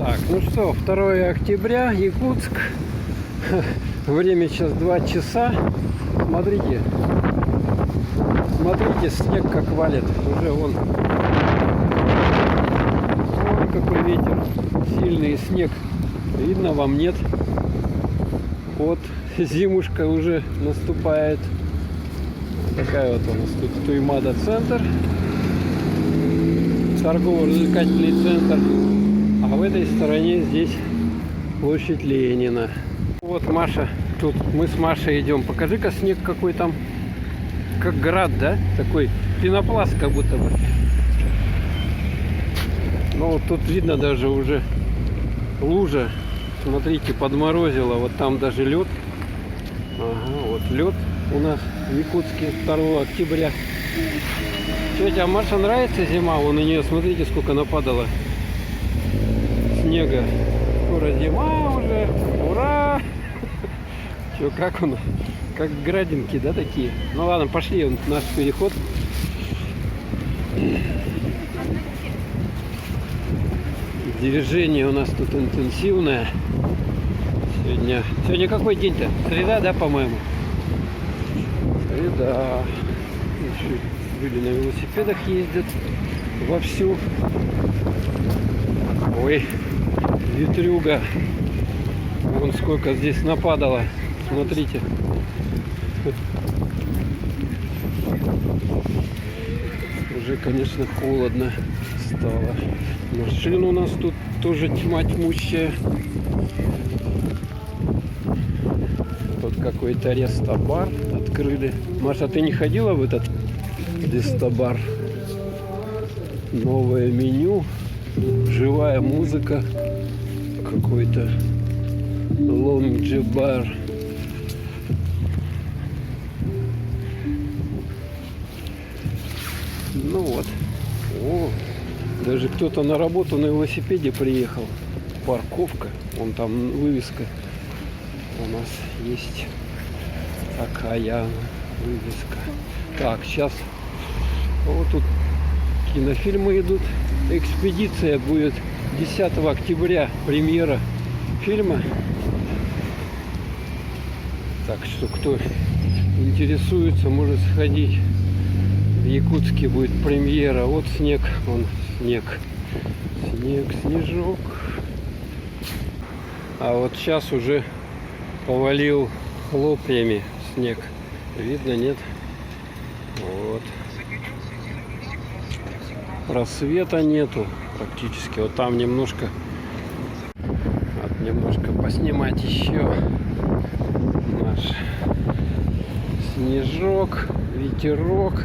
Так, ну что, 2 октября, Якутск. Время сейчас 2 часа. Смотрите. Смотрите, снег как валит. Уже вон. Ой, какой ветер. Сильный снег. Видно вам, нет? Вот зимушка уже наступает. Такая вот у нас тут Туймада-центр. Торгово-развлекательный центр. А в этой стороне здесь площадь Ленина. Вот Маша, тут мы с Машей идем. Покажи-ка снег какой там, как град, да? Такой пенопласт как будто бы. Ну вот тут видно даже уже лужа. Смотрите, подморозило. Вот там даже лед. Ага, вот лед у нас в Якутске 2 октября. Тетя Маша нравится зима? Вон у нее, смотрите, сколько нападало снега. Скоро зима уже. Ура! Че, как он? Как градинки, да, такие? Ну ладно, пошли, он наш переход. Движение у нас тут интенсивное. Сегодня какой день-то? Среда, да, по-моему? Среда. Люди на велосипедах ездят вовсю. Ой, ветрюга. Вон сколько здесь нападало. Смотрите. Уже, конечно, холодно стало. Машин у нас тут тоже тьма тьмущая. Тут какой-то рестобар открыли. Маша, ты не ходила в этот рестобар? Новое меню, живая музыка, какой-то лонджи-бар. Ну вот. О, даже кто-то на работу на велосипеде приехал. Парковка. Вон там вывеска. У нас есть такая вывеска. Так, сейчас вот тут кинофильмы идут. Экспедиция будет 10 октября. Премьера фильма. Так что кто интересуется, может сходить. В Якутске будет премьера. Вот снег, он снег. Снег, снежок. А вот сейчас уже повалил хлопьями снег. Видно, нет? Вот. Просвета нету практически. Вот там немножко поснимать еще наш снежок, ветерок.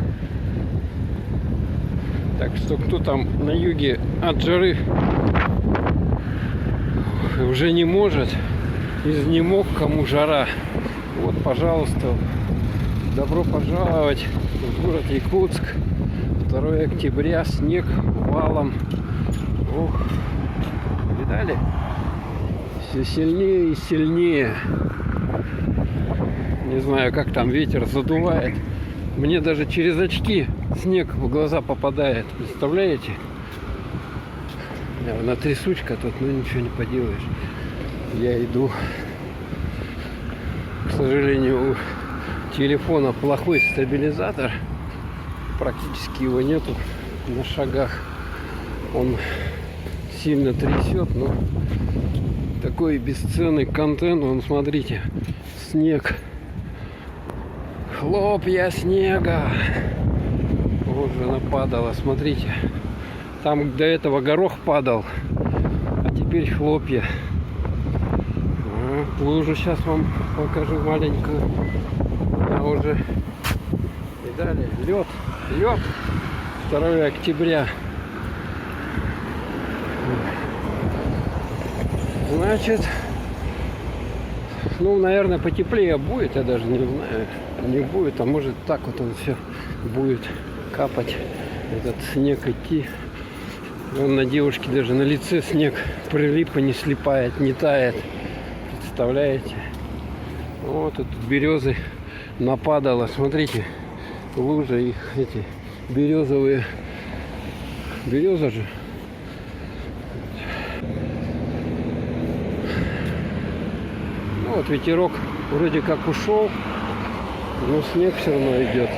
Так что кто там на юге от жары уже не может, изнемог, кому жара, вот, пожалуйста, добро пожаловать в город Якутск. 2 октября, снег валом. Ох, видали? Все сильнее и сильнее. Не знаю, как там ветер задувает. Мне даже через очки снег в глаза попадает. Представляете? На трясучка тут, ну ничего не поделаешь. Я иду. К сожалению, у телефона плохой стабилизатор. Практически его нету на шагах. Он сильно трясет, но такой бесценный контент. Вон, смотрите, снег. Хлопья снега. Уже нападало, смотрите. Там до этого горох падал, а теперь хлопья. Лужу сейчас вам покажу маленькую. А уже, видали, лед. Лед. 2 октября. Значит, ну, наверное, потеплее будет, я даже не знаю. Не будет, а может так вот он все будет капать, этот снег идти. Вон на девушке даже на лице снег прилип и не слипает, не тает. Представляете? Вот тут березы нападало, смотрите, лужа их, эти березовые. Береза же. Вот ветерок вроде как ушел, но снег все равно идет.